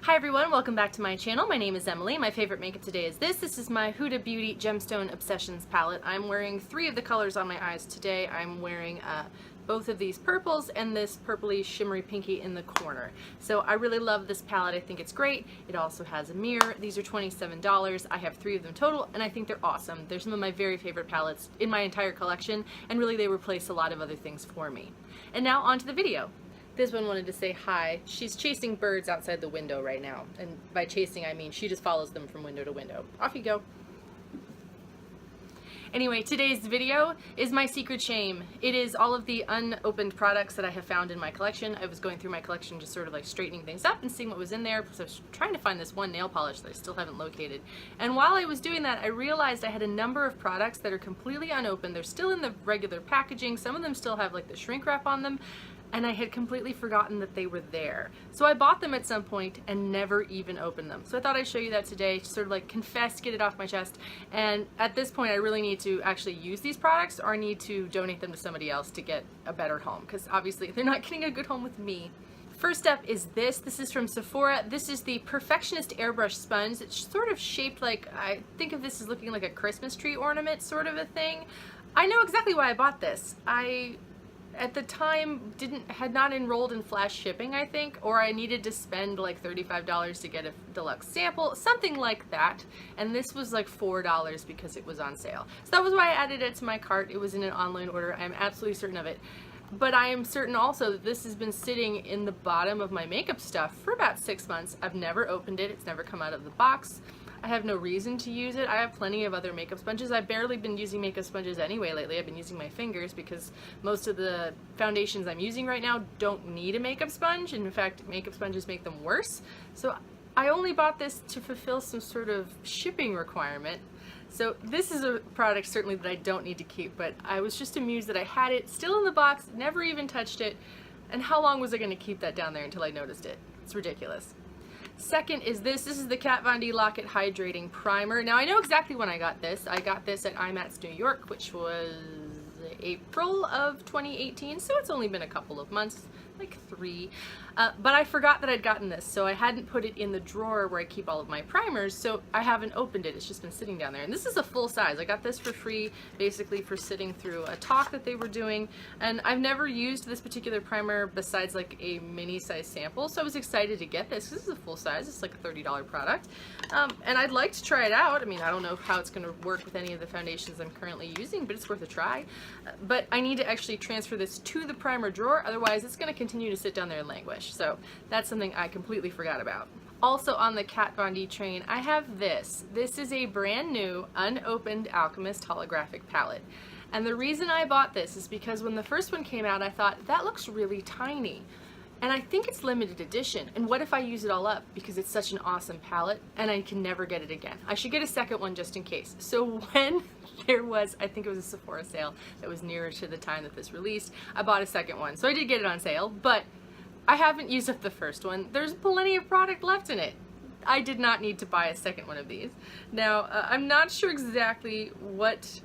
Hi everyone, welcome back to my channel. My name is Emily. My favorite makeup today is this. This is my Huda Beauty Gemstone Obsessions palette. I'm wearing 3 of the colors on my eyes today. I'm wearing both of these purples and this purpley shimmery pinky in the corner. So I really love this palette. I think it's great. It also has a mirror. These are $27. I have 3 of them total and I think they're awesome. They're some of my very favorite palettes in my entire collection, and really they replace a lot of other things for me. And now on to the video. This one wanted to say hi. She's chasing birds outside the window right now. And by chasing, I mean she just follows them from window to window. Off you go. Anyway, today's video is my secret shame. It is all of the unopened products that I have found in my collection. I was going through my collection just sort of like straightening things up and seeing what was in there, because I was trying to find this one nail polish that I still haven't located. And while I was doing that, I realized I had a number of products that are completely unopened. They're still in the regular packaging. Some of them still have like the shrink wrap on them. And I had completely forgotten that they were there. So I bought them at some point and never even opened them. So I thought I'd show you that today, to sort of like confess, get it off my chest. And at this point I really need to actually use these products, or I need to donate them to somebody else to get a better home, because obviously they're not getting a good home with me. First up is this. This is from Sephora. This is the Perfectionist Airbrush Sponge. It's sort of shaped like, I think of this as looking like a Christmas tree ornament sort of a thing. I know exactly why I bought this. At the time had not enrolled in flash shipping, I think, or I needed to spend like $35 to get a deluxe sample, something like that, and this was like $4 because it was on sale. So that was why I added it to my cart. It was in an online order. I'm absolutely certain of it. But I am certain also that this has been sitting in the bottom of my makeup stuff for about 6 months. I've never opened it. It's never come out of the box. I have no reason to use it. I have plenty of other makeup sponges. I've barely been using makeup sponges anyway lately. I've been using my fingers because most of the foundations I'm using right now don't need a makeup sponge. And in fact, makeup sponges make them worse. So I only bought this to fulfill some sort of shipping requirement. So this is a product certainly that I don't need to keep, but I was just amused that I had it still in the box, never even touched it. And how long was I going to keep that down there until I noticed it? It's ridiculous. Second is this. This is the Kat Von D Lock-It Hydrating Primer. Now I know exactly when I got this. I got this at IMATS New York, which was April of 2018, so it's only been a couple of months, like 3. But I forgot that I'd gotten this, so I hadn't put it in the drawer where I keep all of my primers, so I haven't opened it. It's just been sitting down there. And this is a full size. I got this for free, basically for sitting through a talk that they were doing, and I've never used this particular primer besides like a mini size sample, so I was excited to get this. This is a full size. It's like a $30 product, and I'd like to try it out. I mean, I don't know how it's going to work with any of the foundations I'm currently using, but it's worth a try. But I need to actually transfer this to the primer drawer, otherwise it's going to continue to sit down there and languish. So that's something I completely forgot about. Also on the Kat Von D train, I have this. This is a brand new unopened Alchemist holographic palette. And the reason I bought this is because when the first one came out, I thought, that looks really tiny. And I think it's limited edition. And what if I use it all up because it's such an awesome palette and I can never get it again? I should get a second one just in case. So when there was, I think it was a Sephora sale that was nearer to the time that this released, I bought a second one. So I did get it on sale, but I haven't used up the first one. There's plenty of product left in it. I did not need to buy a second one of these. Now, I'm not sure exactly what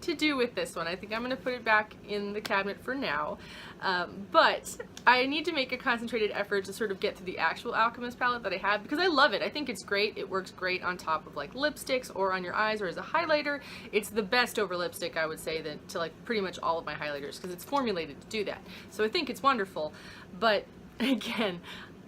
to do with this one. I think I'm going to put it back in the cabinet for now. But I need to make a concentrated effort to sort of get through the actual Alchemist palette that I have, because I love it. I think it's great. It works great on top of like lipsticks or on your eyes or as a highlighter. It's the best over lipstick, I would say, that to like pretty much all of my highlighters, because it's formulated to do that. So I think it's wonderful. But again,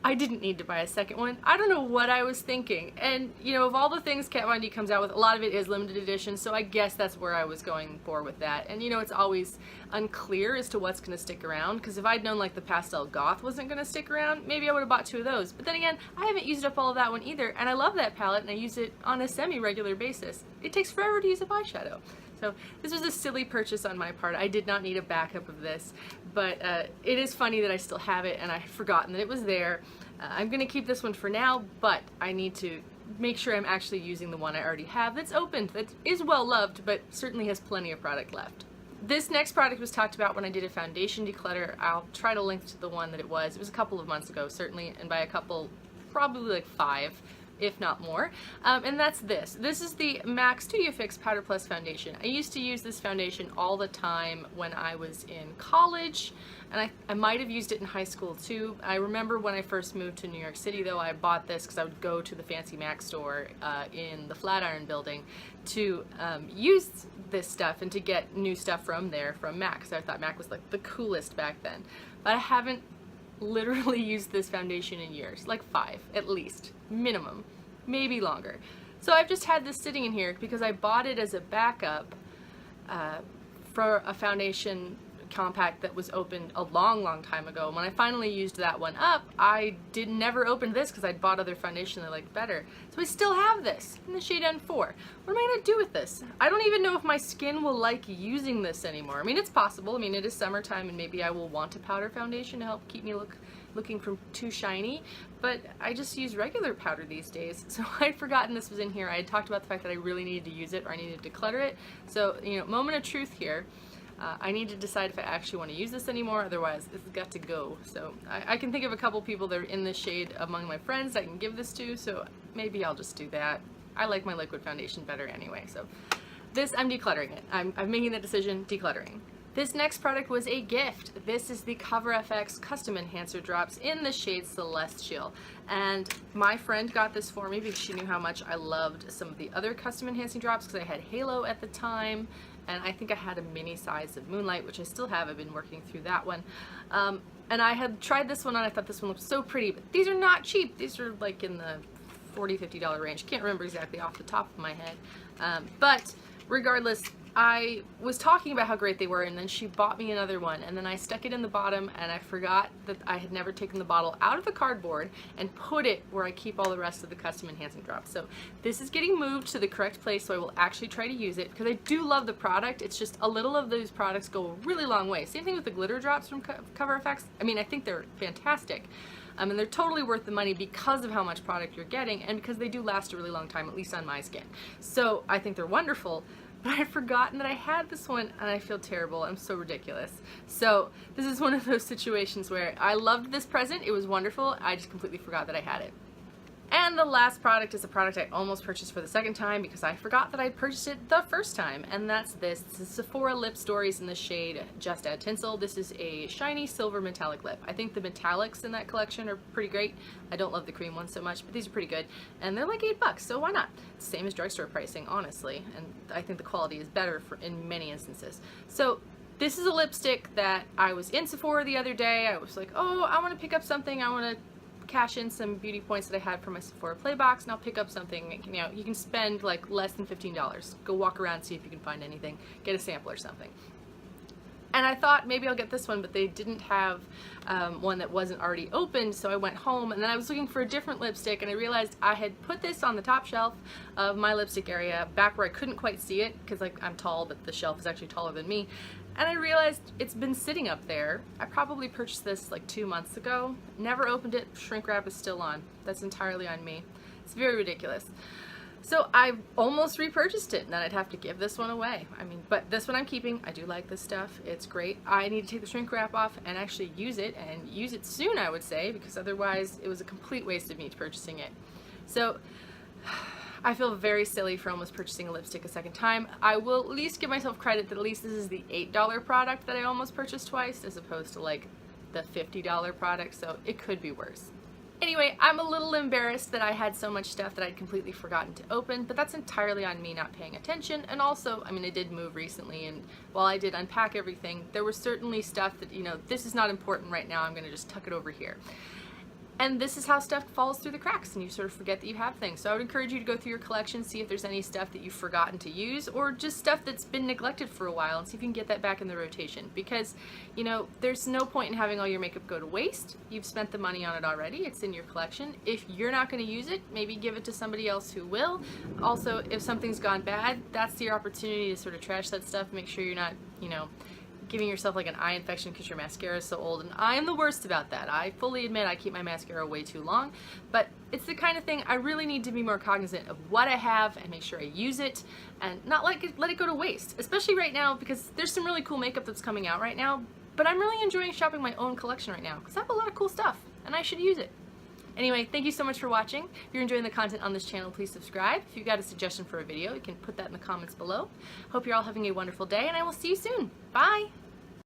I didn't need to buy a second one. I don't know what I was thinking. And, you know, of all the things Kat Von D comes out with, a lot of it is limited edition, so I guess that's where I was going for with that. And, you know, it's always unclear as to what's going to stick around, because if I'd known, like, the Pastel Goth wasn't going to stick around, maybe I would have bought 2 of those. But then again, I haven't used up all of that one either, and I love that palette, and I use it on a semi-regular basis. It takes forever to use up eyeshadow. So this was a silly purchase on my part. I did not need a backup of this, but it is funny that I still have it and I've forgotten that it was there. I'm going to keep this one for now, but I need to make sure I'm actually using the one I already have that's opened, that is well loved, but certainly has plenty of product left. This next product was talked about when I did a foundation declutter. I'll try to link to the one that it was. It was a couple of months ago, certainly, and by a couple, probably like 5. if not more, and that's this. This is the MAC Studio Fix Powder Plus Foundation. I used to use this foundation all the time when I was in college, and I might have used it in high school too. I remember when I first moved to New York City though, I bought this because I would go to the fancy MAC store in the Flatiron building to use this stuff and to get new stuff from there from MAC, because I thought MAC was like the coolest back then. But I haven't literally used this foundation in years, like 5 at least, minimum, maybe longer. So I've just had this sitting in here because I bought it as a backup for a foundation compact that was opened a long time ago. And when I finally used that one up, I never opened this because I'd bought other foundation that I liked better. So I still have this in the shade N4. What am I going to do with this? I don't even know if my skin will like using this anymore. I mean, it's possible. I mean, it is summertime and maybe I will want a powder foundation to help keep me looking from too shiny, but I just use regular powder these days. So I'd forgotten this was in here. I had talked about the fact that I really needed to use it, or I needed to declutter it. So, you know, moment of truth here. I need to decide if I actually want to use this anymore, otherwise it's got to go. So I can think of a couple people that are in this shade among my friends I can give this to, so maybe I'll just do that. I like my liquid foundation better anyway, so this, I'm decluttering it. I'm making the decision, decluttering. This next product was a gift. This is the Cover FX Custom Enhancer Drops in the shade Celestial. And my friend got this for me because she knew how much I loved some of the other custom enhancing drops, because I had Halo at the time, and I think I had a mini size of Moonlight, which I still have. I've been working through that one. And I had tried this one on. I thought this one looked so pretty, but these are not cheap. These are like in the $40, $50 range. Can't remember exactly off the top of my head. But regardless, I was talking about how great they were, and then she bought me another one, and then I stuck it in the bottom, and I forgot that I had never taken the bottle out of the cardboard and put it where I keep all the rest of the custom enhancing drops. So this is getting moved to the correct place, so I will actually try to use it, because I do love the product. It's just a little of those products go a really long way. Same thing with the glitter drops from Cover FX. I mean, I think they're fantastic. And they're totally worth the money because of how much product you're getting, and because they do last a really long time, at least on my skin. So I think they're wonderful. But I had forgotten that I had this one, and I feel terrible. I'm so ridiculous. So this is one of those situations where I loved this present. It was wonderful. I just completely forgot that I had it. And the last product is a product I almost purchased for the second time because I forgot that I'd purchased it the first time, and that's this. This is Sephora Lip Stories in the shade Just Add Tinsel. This is a shiny silver metallic lip. I think the metallics in that collection are pretty great. I don't love the cream ones so much, but these are pretty good. And they're like $8, so why not? Same as drugstore pricing, honestly, and I think the quality is better in many instances. So this is a lipstick that I was in Sephora the other day. I was like, oh, I want to pick up something. I want to cash in some beauty points that I had from my Sephora Play box, and I'll pick up something. You know, you can spend like less than $15. Go walk around, see if you can find anything, get a sample or something. And I thought maybe I'll get this one, but they didn't have one that wasn't already opened, so I went home, and then I was looking for a different lipstick, and I realized I had put this on the top shelf of my lipstick area, back where I couldn't quite see it, because like I'm tall, but the shelf is actually taller than me. And I realized it's been sitting up there. I probably purchased this like 2 months ago. Never opened it. Shrink wrap is still on. That's entirely on me. It's very ridiculous. So I almost repurchased it, and then I'd have to give this one away. I mean, but this one I'm keeping. I do like this stuff. It's great. I need to take the shrink wrap off and actually use it, and use it soon, I would say, because otherwise it was a complete waste of me purchasing it. So I feel very silly for almost purchasing a lipstick a second time. I will at least give myself credit that at least this is the $8 product that I almost purchased twice, as opposed to like the $50 product, so it could be worse. Anyway, I'm a little embarrassed that I had so much stuff that I'd completely forgotten to open, but that's entirely on me not paying attention. And also, I mean, I did move recently, and while I did unpack everything, there was certainly stuff that, you know, this is not important right now, I'm gonna just tuck it over here. And this is how stuff falls through the cracks, and you sort of forget that you have things. So I would encourage you to go through your collection, see if there's any stuff that you've forgotten to use, or just stuff that's been neglected for a while, and see if you can get that back in the rotation. Because, you know, there's no point in having all your makeup go to waste. You've spent the money on it already. It's in your collection. If you're not going to use it, maybe give it to somebody else who will. Also, if something's gone bad, that's your opportunity to sort of trash that stuff. Make sure you're not, you know, giving yourself like an eye infection because your mascara is so old, and I am the worst about that. I fully admit I keep my mascara way too long, but it's the kind of thing I really need to be more cognizant of what I have and make sure I use it and not let it go to waste, especially right now because there's some really cool makeup that's coming out right now, but I'm really enjoying shopping my own collection right now because I have a lot of cool stuff and I should use it. Anyway, thank you so much for watching. If you're enjoying the content on this channel, please subscribe. If you've got a suggestion for a video, you can put that in the comments below. Hope you're all having a wonderful day, and I will see you soon. Bye!